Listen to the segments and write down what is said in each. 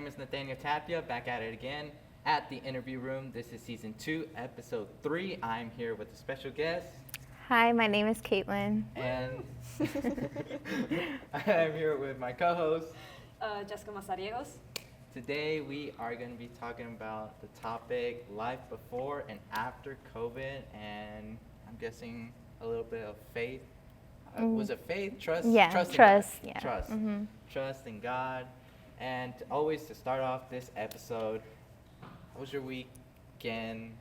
is Nathaniel Tapia, back at it again at the interview room. This is season 2, episode 3. I'm here with a special guest. Hi, my name is Kaitlyn. And I'm here with my co-host, Jessica Mazariegos. Today we are going to be talking about the topic life before and after COVID, and I'm guessing a little bit of faith. Was it faith? Trust? Yeah, trust. Yeah. Trust. Mm-hmm. Trust in God. And to start off this episode, how was your weekend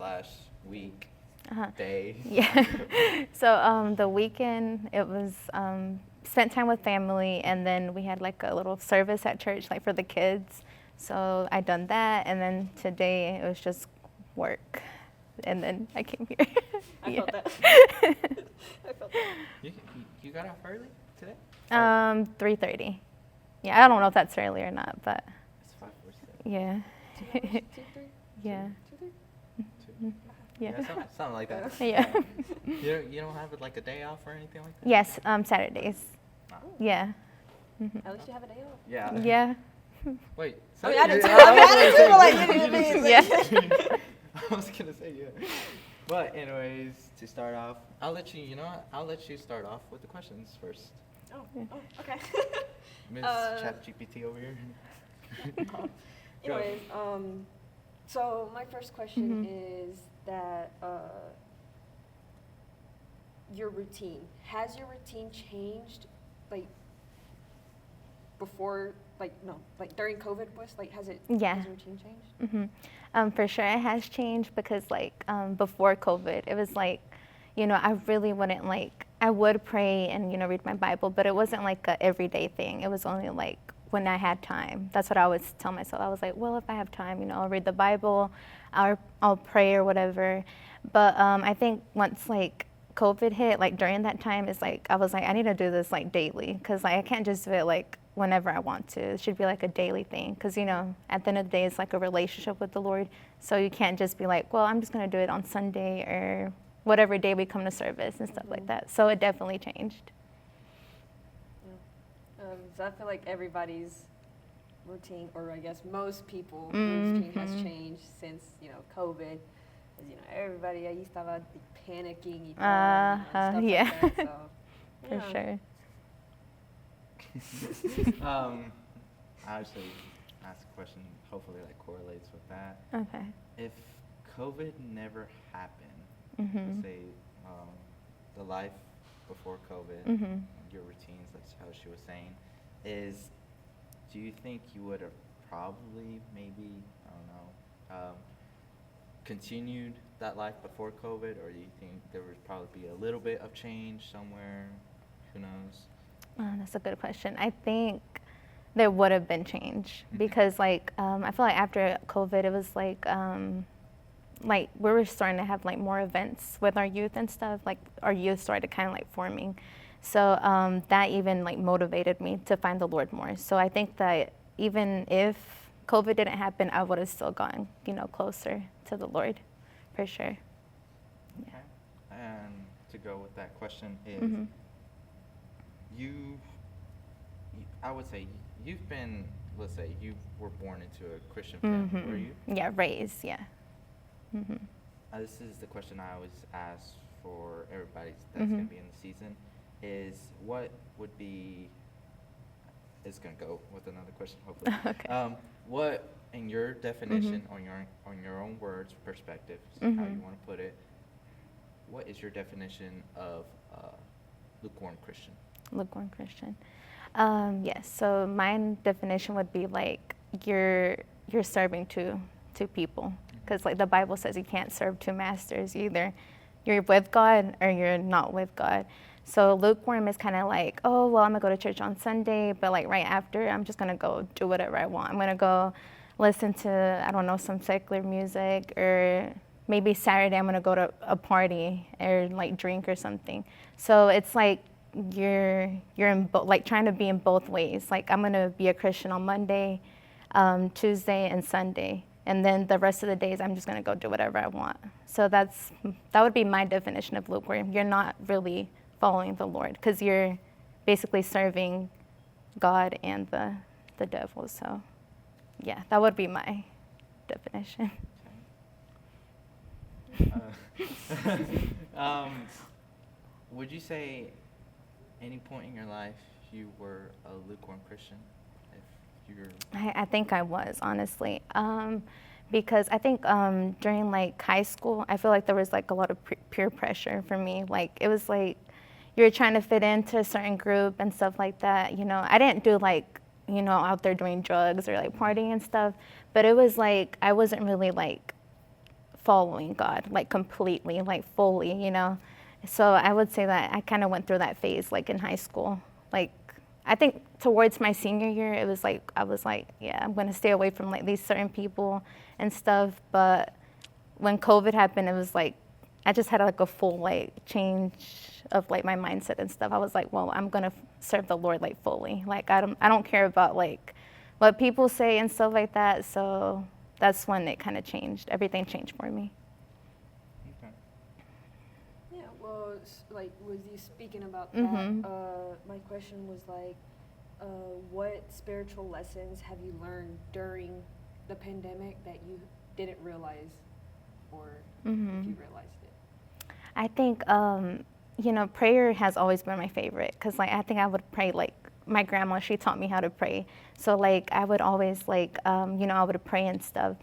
/ week? Day? Yeah. So the weekend, it was spent time with family, and then we had like a little service at church, like for the kids. So I done that, and then today it was just work, and then I came here. I felt that. I felt that. You got off early today? 3:30. Yeah, I don't know if that's early or not, but It's 5:47. yeah. 2 hours? 2, 3? Yeah. 2, 3? Yeah. Something like that. Yeah. You don't have like a day off or anything like that? Yes, Saturdays. Oh. Yeah. At least you have a day off. Yeah. Yeah. Wait. I mean, I did too. Like, you didn't Yeah. I was gonna say yeah. But anyways, to start off, I'll let you start off with the questions first. Oh, okay. Miss ChatGPT over here. Anyways, so my first question is that your routine. Has your routine changed, like, before, during COVID was? Like, has Yeah. has your routine changed? For sure it has changed because before COVID, it was like, I really wouldn't I would pray and, read my Bible, but it wasn't like a everyday thing. It was only like when I had time. That's what I always tell myself. I was like, well, if I have time, I'll read the Bible, I'll pray or whatever. But I think once COVID hit, during that time, I was like, I need to do this daily, because I can't just do it whenever I want to. It should be a daily thing, because at the end of the day, it's a relationship with the Lord. So you can't just be well, I'm just going to do it on Sunday or whatever day we come to service and stuff like that. So it definitely changed. So I feel like everybody's routine, or I guess most people's routine has changed since COVID. Because everybody ahí estaba panicking and stuff yeah. like that. So, For sure. I actually asked a question, hopefully correlates with that. Okay. If COVID never happened, Mm-hmm. let's say the life before COVID, Mm-hmm. your routines, like how she was saying, do you think you would have probably maybe, I don't know, continued that life before COVID, or do you think there would probably be a little bit of change somewhere? Who knows? That's a good question. I think there would have been change because, I feel like after COVID, it was we were starting to have more events with our youth and stuff. Our youth started kind of forming, so that even motivated me to find the Lord more. So I think that even if COVID didn't happen, I would have still gone, closer to the Lord, for sure. Okay. And to go with that question is, I would say you've been, let's say you were born into a Christian family, were you? Yeah, raised, yeah. This is the question I always ask for everybody that's going to be in the season, is what would be, it's going to go with another question, hopefully. Okay. What, in your definition, on your own words, perspective, how you want to put it, what is your definition of lukewarm Christian? Lukewarm Christian. Yes. So my definition would be you're serving two people, because the Bible says you can't serve two masters. Either you're with God or you're not with God. So lukewarm is kind of oh, well, I'm gonna go to church on Sunday, but right after, I'm just gonna go do whatever I want. I'm gonna go listen to, I don't know, some secular music, or maybe Saturday I'm gonna go to a party or drink or something. So it's you're in trying to be in both ways. I'm gonna be a Christian on Monday, Tuesday, and Sunday, and then the rest of the days I'm just gonna go do whatever I want. So that would be my definition of lukewarm. You're not really following the Lord, because you're basically serving God and the devil. So yeah, that would be my definition. Would you say any point in your life you were a lukewarm Christian? If you're I think I was, honestly. Because I think during like high school, I feel like there was like a lot of peer pressure for me. Like it was like you were trying to fit into a certain group and stuff like that. You know, I didn't do like, you know, out there doing drugs or like partying and stuff, but it was like I wasn't really like following God like completely, like fully, you know. So I would say that I kind of went through that phase like in high school. Like I think towards my senior year, it was like I was like, yeah, I'm gonna stay away from like these certain people and stuff. But when COVID happened, it was like I just had like a full like change of like my mindset and stuff. I was like, well, I'm gonna serve the Lord like fully. Like I don't care about like what people say and stuff like that. So that's when it kind of changed. Everything changed for me. okay. Yeah, well, like, was you speaking about Mhm. that? My question was like, what spiritual lessons have you learned during the pandemic that you didn't realize, or if Mhm. you realized it? I think, you know, prayer has always been my favorite because, like, I think I would pray, like, my grandma, she taught me how to pray. So, like, I would always, like, you know, I would pray and stuff.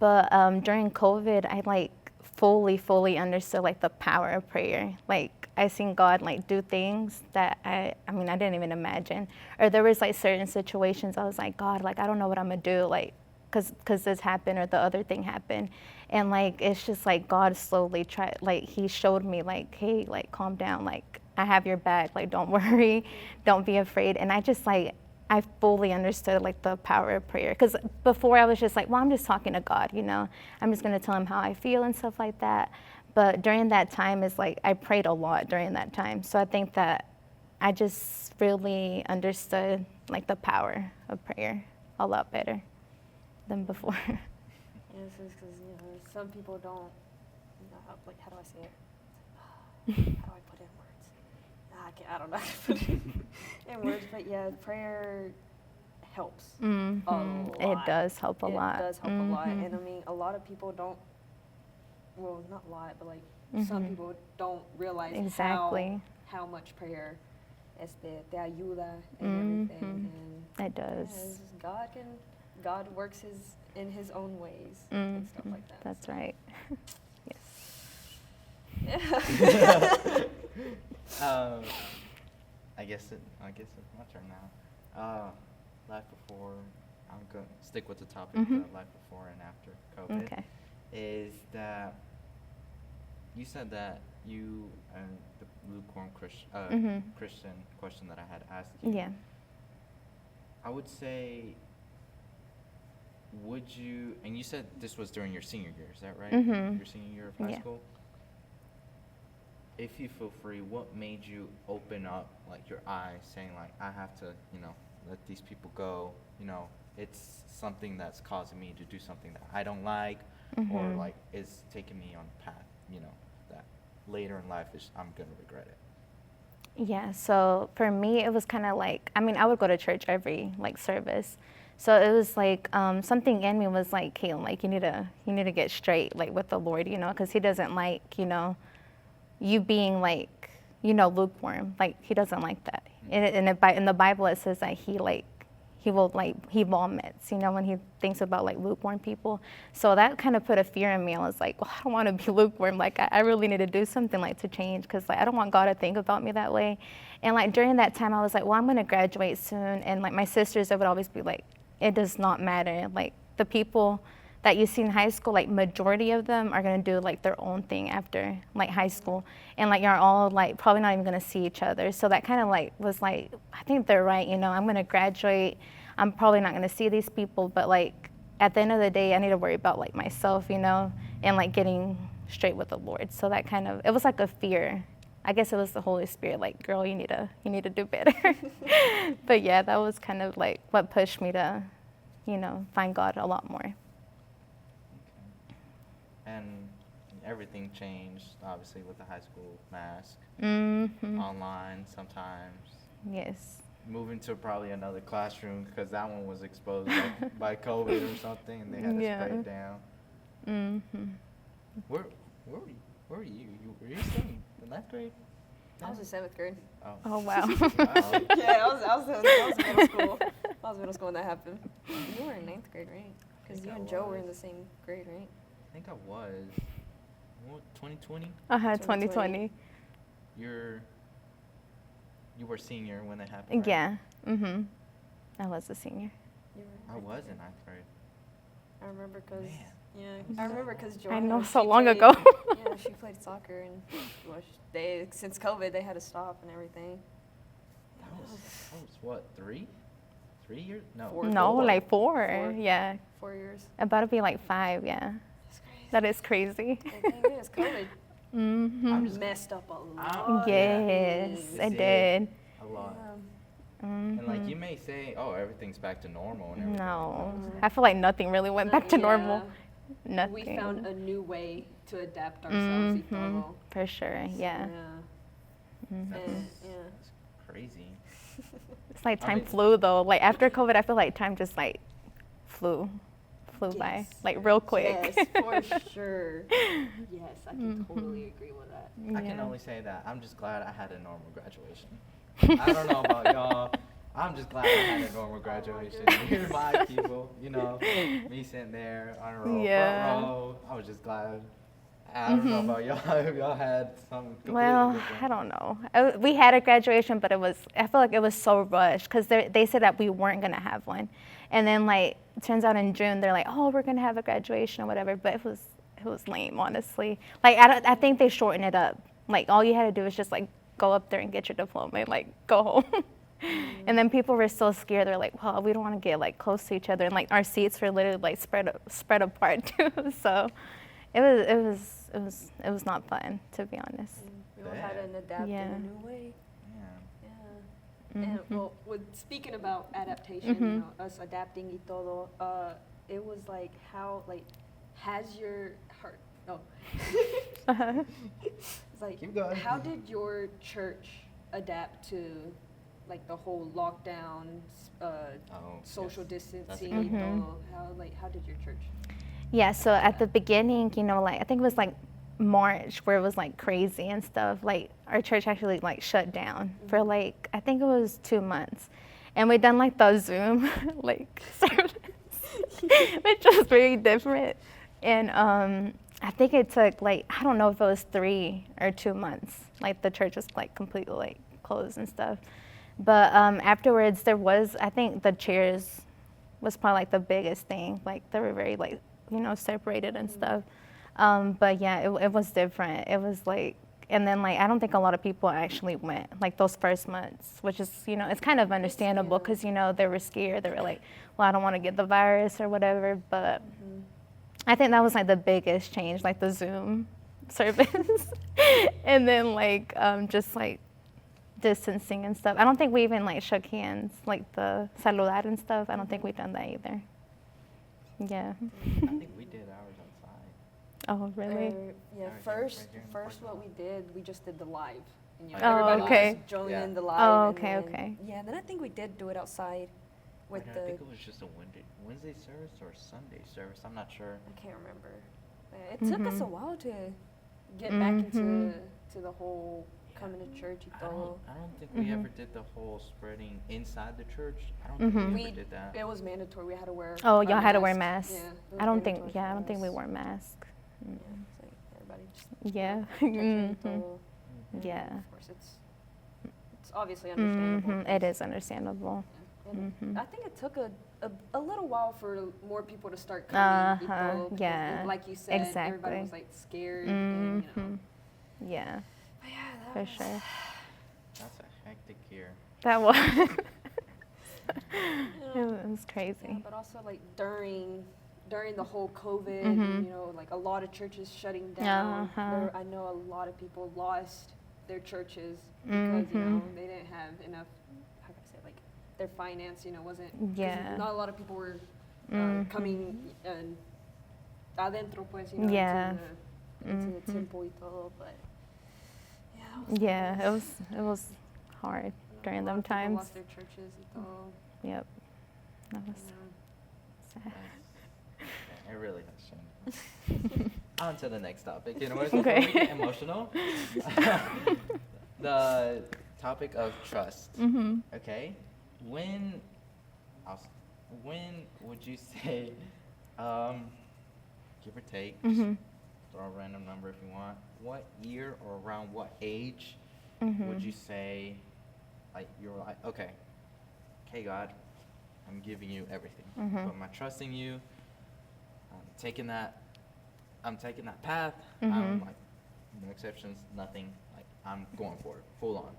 But during COVID, I, like, fully understood, like, the power of prayer. Like, I seen God, like, do things that I mean, I didn't even imagine. Or there was, like, certain situations I was like, God, like, I don't know what I'm going to do, like, because this happened or the other thing happened. And like it's just like God slowly tried, like he showed me like, hey, like calm down, like I have your back, like don't worry, don't be afraid. And I just like I fully understood like the power of prayer, because before I was just like, well, I'm just talking to God, you know, I'm just going to tell him how I feel and stuff like that. But during that time, it's like I prayed a lot during that time. So I think that I just really understood like the power of prayer a lot better than before. Yeah, this is because, you know, some people don't, you know, like, how do I say it? How do I put it in words? I don't know how to put it in words, but yeah, prayer helps a lot. It does help a lot. It does help a lot. And I mean, a lot of people don't, well, not a lot, but like some people don't realize Exactly. how much prayer te ayuda and everything. And It does. yeah, it's just God works in his own ways and stuff like that. That's right. Yes. Yeah. I guess it's my turn now. Life before, I'm going to stick with the topic of life before and after COVID. Okay. Is that you said that you and the lukewarm Christian question that I had asked you. Yeah. I would say, would you, and you said this was during your senior year, is that right? Your senior year of high school? If you feel free, what made you open up, like, your eyes, saying, like, I have to, you know, let these people go, you know, it's something that's causing me to do something that I don't like, or, like, is taking me on a path, you know, that later in life I'm going to regret it? Yeah, so for me, it was kind of like, I mean, I would go to church every, like, service. So it was like something in me was like, Kaitlyn, like, you need to get straight, like, with the Lord, you know, because he doesn't like, you know, you being like, you know, lukewarm. Like, he doesn't like that. In the Bible, it says that he vomits, you know, when he thinks about like lukewarm people. So that kind of put a fear in me. I was like, well, I don't want to be lukewarm. Like, I really need to do something like to change, because like I don't want God to think about me that way. And like during that time, I was like, well, I'm going to graduate soon. And like my sisters, they would always be like, it does not matter. Like the people that you see in high school, like majority of them are gonna do like their own thing after like high school, and like you're all like probably not even gonna see each other. So that kind of like was like, I think they're right, you know, I'm gonna graduate, I'm probably not gonna see these people, but like at the end of the day, I need to worry about like myself, you know, and like getting straight with the Lord. So that kind of, it was like a fear. I guess it was the Holy Spirit, like, girl, you need to do better. But yeah, that was kind of like what pushed me to, you know, find God a lot more. And everything changed, obviously, with the high school mask, online sometimes. Yes. moving to probably another classroom because that one was exposed by COVID or something, and they had to Yeah. spray it down. Mm-hmm. Where were you? Were you still in the ninth grade? I was in 7th grade. Oh. Oh, wow. Wow. Yeah, I was middle school. I was middle school when that happened. You were in 9th grade, right? Because think you I and Joe were was. in the same grade, right? I think I was. What, 2020? 2020. You were senior when that happened, right? Yeah. Mm-hmm. I was a senior. You were I in was ninth in grade. 9th grade. I remember because, Man. yeah, I remember because Joanna. I know, she so long played- ago. Yeah, she played soccer, and well, since COVID, they had to stop and everything. That was what, 3? 3 years? No. Four. No, like 4. 4. Yeah. 4 years. About to be like 5, yeah. That's crazy. That is crazy. The thing is, COVID Mm-hmm. just- messed up a lot. Oh, Yes, yeah. it did. A lot. Mm-hmm. And like you may say, oh, everything's back to normal and everything. No, Mhm. I feel like nothing really went back to Yeah. normal. Nothing. We found a new way to adapt ourselves. Y Mhm. todo. For sure, yeah. Mhm. That's, And, yeah. that's crazy. It's like I time mean- flew though. Like after COVID, I feel like time just like flew by, Yes. like real quick. Yes, for sure. Yes, I can totally agree with that. I can Yeah. only say that I'm just glad I had a normal graduation. I don't know about y'all. I'm just glad I had a normal graduation. Here's my people, you know, me sitting there on a row, Yeah. front row. I was just glad. I don't know about y'all. If y'all had something completely Well, different. I don't know. We had a graduation, but I feel like it was so rushed because they said that we weren't going to have one. And then, like, it turns out in June, they're like, oh, we're going to have a graduation or whatever. But it was lame, honestly. Like, I think they shortened it up. Like, all you had to do was just, like, go up there and get your diploma and, like, go home. And then people were so scared. They're like, well, we don't want to get, like, close to each other. And, like, our seats were literally, like, spread apart, too. So it was not fun, to be honest. We all had to adapt Yeah. in a new way. Yeah. Yeah. And Mhm. well, speaking about adaptation, Mhm. you know, us adapting y todo, it was like how has your heart? No. Uh-huh. It's like Keep going. how did your church adapt to like the whole lockdown, social yes. distancing? That's a good Y one. todo? How did your church? Yeah, so at the beginning, you know, like I think it was like March where it was like crazy and stuff. Like our church actually like shut down for like I think it was 2 months, and we done like the Zoom like service, which was very different. And I think it took like I don't know if it was 3 or 2 months. Like the church was like completely like closed and stuff. But afterwards, there was I think the chairs was probably like the biggest thing. Like they were very like separated and stuff. But yeah, it was different. It was like, and then like I don't think a lot of people actually went like those first months, which is it's kind of understandable because they were scared. They were like, well, I don't want to get the virus or whatever. But I think that was like the biggest change, like the Zoom service, and then like just like distancing and stuff. I don't think we even like shook hands, like the saludar and stuff. I don't think we've done that either. Yeah. I think we did ours outside. Oh, really? Yeah, Right here, first right here in the first parking what we did, we just did the live. And, Oh, everybody okay. just joined Yeah. in the live. Oh, and okay, then- okay. Yeah, then I think we did do it outside with I think it was just a Wednesday service or Sunday service. I'm not sure. I can't remember. It took us a while to get back into to the whole coming to church y todo. I don't think we ever did the whole spreading inside the church. I don't think we We ever did that. It was mandatory. We had to wear. Oh, our y'all had to wear masks. masks. Yeah, it was I don't think. mandatory Yeah, I for don't think we us. wore masks. Yeah, it's like everybody just Yeah. touching y Mhm. todo. And Yeah. Of course, it's obviously understandable. It is understandable. And Mhm. I think it took a little while for more people to start coming. y Uh-huh, todo, because yeah, Like you said, everybody exactly. was like scared. And, Mhm. Yeah, But yeah, that for was, sure. That's a hectic year. That was. Yeah. It was Yeah, crazy. but also like during the whole COVID, Mhm. like a lot of churches shutting down. Uh-huh. I know a lot of people lost their churches because Mhm. they didn't have enough. How can I say, like their finance, wasn't. 'Cause Yeah. Not a lot of people were Mhm. coming adentro, pues, Yeah. into the Mhm. temple y todo, but yeah. That was Yeah, it was hard. during A lot them of people times. lost their churches and all. Yep. That was sad. It really has changed. On to the next topic. You know what? Before Okay. we get emotional, the topic of trust. Mhm. Okay, when when would you say, give or take, just Mhm. throw a random number if you want, what year or around what age Mhm. would you say, like, you're like, okay, God, I'm giving you everything. Mhm. But I'm trusting you. I'm taking that path. I'm Mhm. like, no exceptions, nothing. Like, I'm going for it, full on.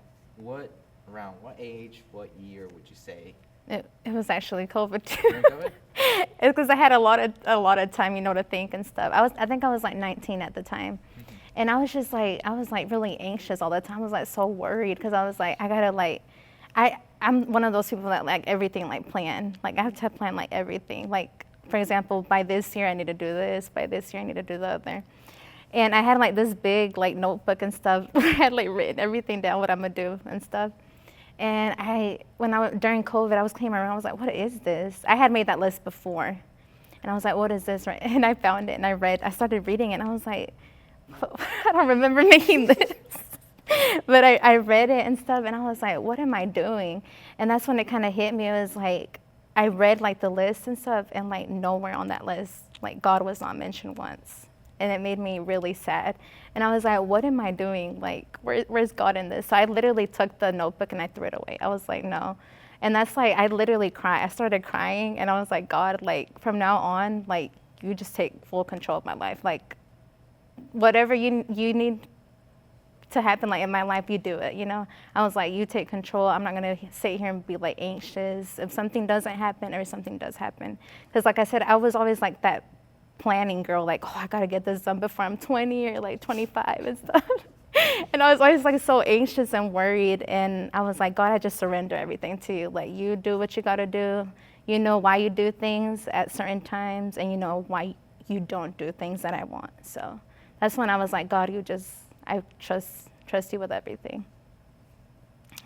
Around what age, what year would you say? It was actually COVID During too. COVID? It's because I had a lot of time, to think and stuff. I think I was like 19 at the time, and I was like really anxious all the time. I was like so worried because I was like, I gotta like, I'm one of those people that like everything like plan. Like I have to plan like everything. Like for example, by this year I need to do this. By this year I need to do the other. And I had like this big like notebook and stuff where I had like written everything down what I'm gonna do and stuff. And during COVID, I was cleaning my room. I was like, what is this? I had made that list before. And I was like, what is this? Right? And I found it and I started reading it and I was like, I don't remember making this. But I read it and stuff and I was like, what am I doing? And that's when it kind of hit me. It was like, I read like the list and stuff and like nowhere on that list, like God was not mentioned once. And it made me really sad. And I was like, what am I doing? Like, where's God in this? So I literally took the notebook and I threw it away. I was like, no. And that's like, I literally cried. I started crying and I was like, God, like from now on, like you just take full control of my life. Like whatever you need to happen like in my life, you do it, I was like, you take control. I'm not going to sit here and be like anxious if something doesn't happen or something does happen. Because like I said, I was always like that planning girl, like, oh, I gotta get this done before I'm 20 or like 25 and stuff. And I was always like so anxious and worried. And I was like, God, I just surrender everything to you. Like, you do what you gotta do. You know why you do things at certain times, and you know why you don't do things that I want. So that's when I was like, God, I trust you with everything.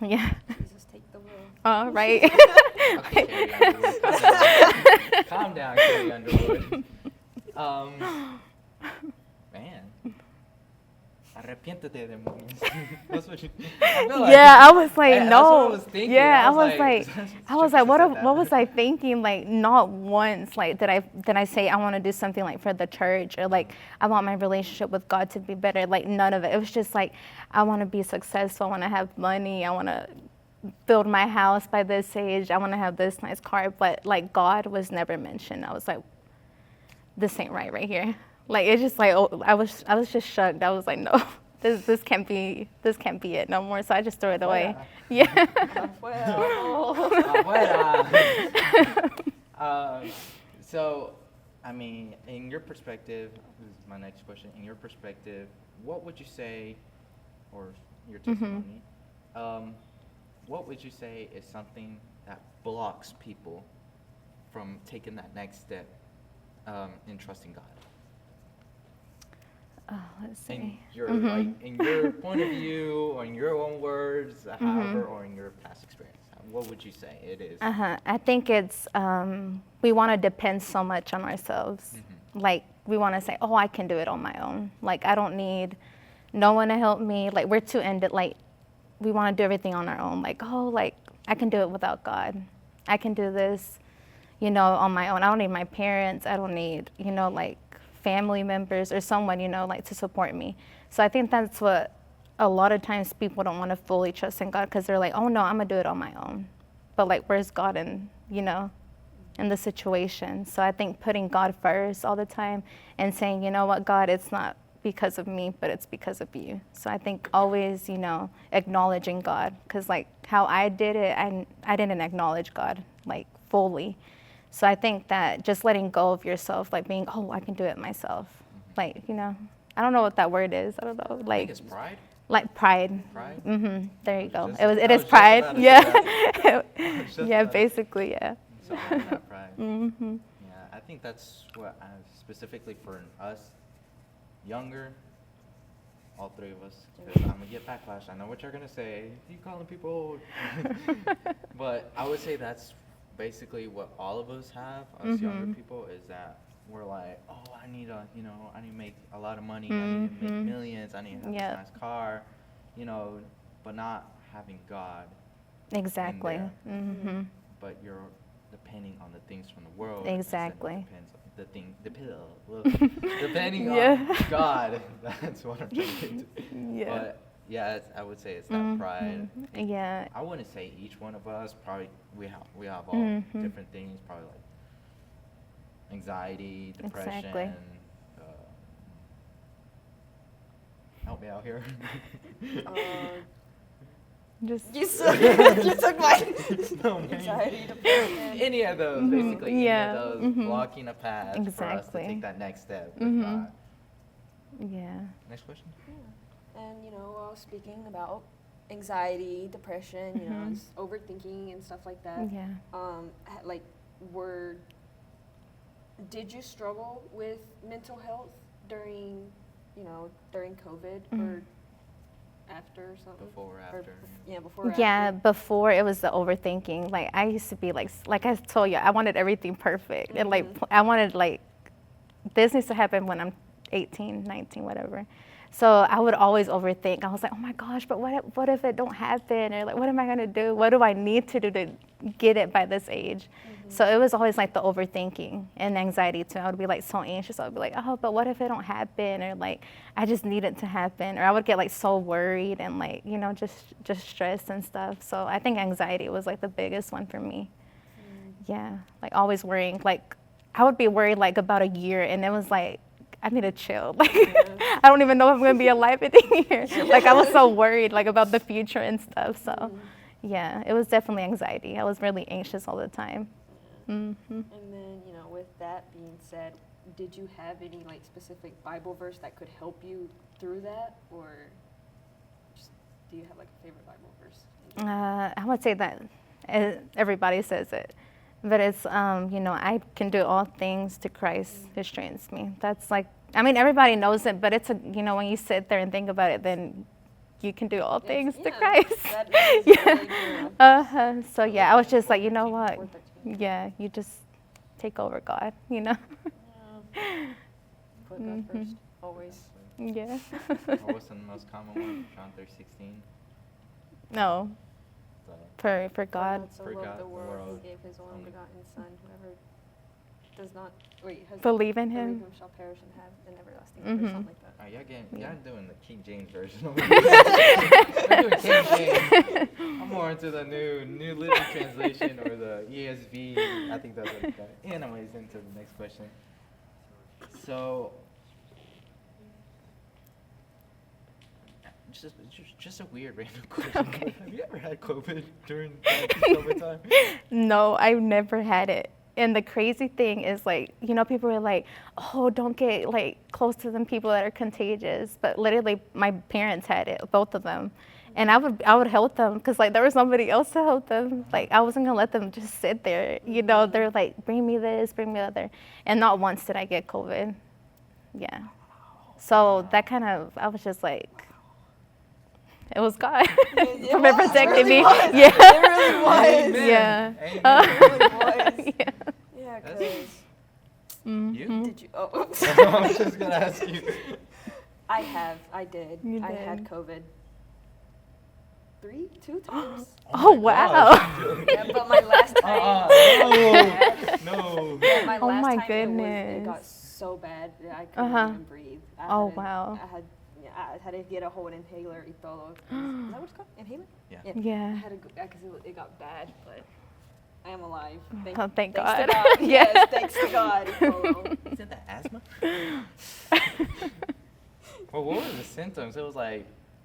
Yeah. Jesus, take the wheel. Oh, right. Okay, Carrie Underwood. Calm down, Carrie Underwood. Man. Arrepiéntete, demonios. That's what you. I feel like, Yeah, I was like, that's no. what I was thinking. Yeah, I was like, what was I thinking? Like, not once, like, did I say I want to do something like for the church or like I want my relationship with God to be better? Like, none of it. It was just like, I want to be successful. I want to have money. I want to build my house by this age. I want to have this nice car. But like, God was never mentioned. I was like, this ain't right here. Like it's just like, oh, I was just shocked. I was like, no, this can't be it no more. So I just threw it away. Yeah. So, I mean, in your perspective, this is my next question. In your perspective, what would you say, or your testimony, what would you say is something that blocks people from taking that next step in trusting God? Oh, let's see. In your in your point of view, or in your own words, however, or in your past experience, what would you say it is? I think it's we want to depend so much on ourselves. Like we want to say, oh, I can do it on my own. Like I don't need no one to help me. Like we're too ended. Like we want to do everything on our own. Like, oh, like I can do it without God. I can do this, on my own. I don't need my parents. I don't need, like family members or someone, like to support me. So I think that's what a lot of times people don't want to fully trust in God because they're like, oh no, I'm gonna do it on my own. But like, where's God in the situation? So I think putting God first all the time and saying, you know what, God, it's not because of me, but it's because of you. So I think always, acknowledging God, because like how I did it, I didn't acknowledge God like fully. So I think that just letting go of yourself, like being, oh, I can do it myself. Like, I don't know what that word is. I don't know. I Like, think it's pride. like pride. Pride? There you go. Just- It I is was just pride. about to say Yeah. that. I was just Yeah, about to- basically, yeah. So that pride. Mm-hmm. Yeah, I think that's what specifically for us, younger, all three of us, because I'm gonna get backlash. I know what you're gonna say. You calling people old? But I would say that's basically what all of us have, us younger people, is that we're like, oh, I need to make a lot of money. I need to make millions. I need to have this nice car, but not having God. Exactly. In there. But you're depending on the things from the world. Exactly. Depending on God. That's what I'm trying to get to. Yeah. But yeah, I would say it's that pride. Yeah. I wouldn't say each one of us. Probably we have all different things. Probably like anxiety, depression. Exactly. Help me out here. Just You took my anxiety, depression. Any of those, basically. Any of those blocking a path for us to Exactly. take that next step with God. Yeah. Next question. Yeah. And speaking about anxiety, depression, it's overthinking and stuff like that. Yeah. Did you struggle with mental health during COVID or after or something? Before or after? Before or Yeah, after. before it was the overthinking. Like I used to be like I told you, I wanted everything perfect. And I wanted this needs to happen when I'm 18, 19, whatever. So I would always overthink. I was like, oh my gosh, but what if it don't happen? Or what am I gonna do? What do I need to do to get it by this age? So it was always the overthinking and anxiety too. I would be so anxious. I would be like, oh, but what if it don't happen? Or I just need it to happen. Or I would get so worried and just stressed and stuff. So I think anxiety was the biggest one for me. Yeah, always worrying. I would be worried about a year, and it was I need to chill. I don't even know if I'm gonna be alive in a year. I was so worried about the future and stuff. So yeah, it was definitely anxiety. I was really anxious all the time. And then, with that being said, did you have any specific Bible verse that could help you through that, or just do you have a favorite Bible verse? I would say that everybody says it, but it's I can do all things to Christ who strengthens me. That's everybody knows it, but it's when you sit there and think about it, then you can do all things to Christ. That is really So yeah, I was just you know what? Yeah, you just take over God, Put God first, always. Yeah. What was the most common one? John 3:16. No. For God. So For loved God, the the world, world, he gave his only begotten Son. Whoever does not Believe in him. shall perish and have an everlasting life, or something like that. Y'all doing the King James version over here. I'm doing King James. I'm more into the New Living Translation or the ESV. I think that's what it's called. Anyways, into the next question. So, just a weird random question. Have you ever had COVID during COVID time? No, I've never had it. And the crazy thing is people are like, oh, don't get close to them people that are contagious. But literally my parents had it, both of them. And I would help them because there was somebody else to help them. I wasn't going to let them just sit there. They're like, bring me this, bring me other. And not once did I get COVID. Yeah. So that I was just it was God for protecting me. Was. Yeah. It really was. Amen. Yeah. It really was. Yeah. Yeah, That's- because You? did you? Oh, I was just gonna ask you. I did. You I had did. COVID 2 times. Oh, my wow. gosh. Yeah, but my last time. No. Yeah, my Oh last my time goodness. it got so bad that I couldn't even breathe. Oh, wow. I had to get a whole inhaler y todo. Is that what it's called? Inhaler? Yeah. Yeah. I had to go because it got bad, but I am alive. Thank thanks God. To God. Yes. Yes, thanks to God. Isn't that asthma? Well, what were the symptoms? It was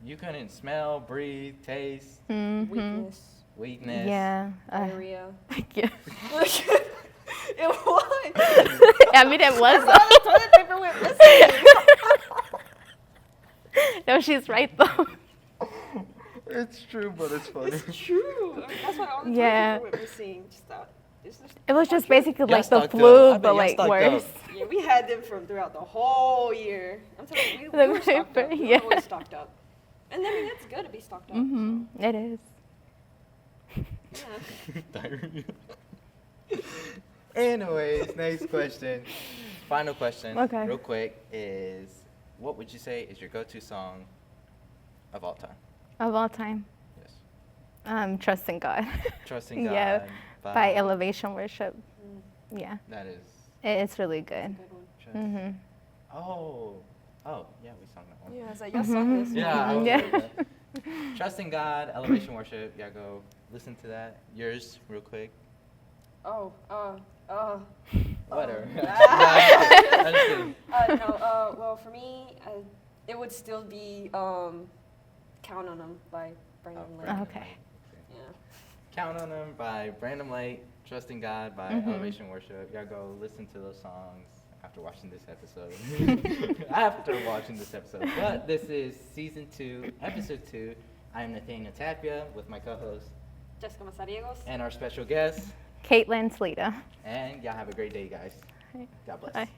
you couldn't smell, breathe, taste, weakness. Yeah. Diarrhea. Yeah. It was. I mean, it was. The toilet paper went missing. No, she's right though. It's true, but it's funny. It's true. That's why all the toilet Yeah. paper went missing. Just thought, It was just basically Y'all the stocked flu, up. I bet but y'all stocked worse. up. Yeah, we had them from throughout the whole year. I'm telling you, we The were stocked up. paper, We yeah. were always stocked up. And I mean, it's good to be stocked up. It is. So, yeah. Diarrhea. Anyways, next question. Final question. Okay. Real quick is, what would you say is your go-to song of all time? Of all time, Trusting God. Trusting God. Yeah, by Elevation Worship. Mm, Yeah, That is. it's really that's a good. good one. Trust. Mm-hmm. Oh, yeah, we sung that one. Yeah, I was like, y'all sung this. Yeah, I was Yeah. like that. Trusting God, Elevation Worship. Yeah, go listen to that. Yours, real quick. Oh, Whatever. Oh. I'm just kidding. no, well, for me, it would still be Count on 'Em by Brandon Lake. Brandon Okay. Lake, Yeah. Count on 'Em by Brandon Lake. Trusting God by Elevation Worship. Y'all go listen to those songs after watching this episode. After watching this episode. But this is season 2, episode 2. I am Nathaniel Tapia with my co-host Jessica Masariegos. and our special guest. Kaitlyns Routine. And y'all have a great day, guys. God bless. Bye.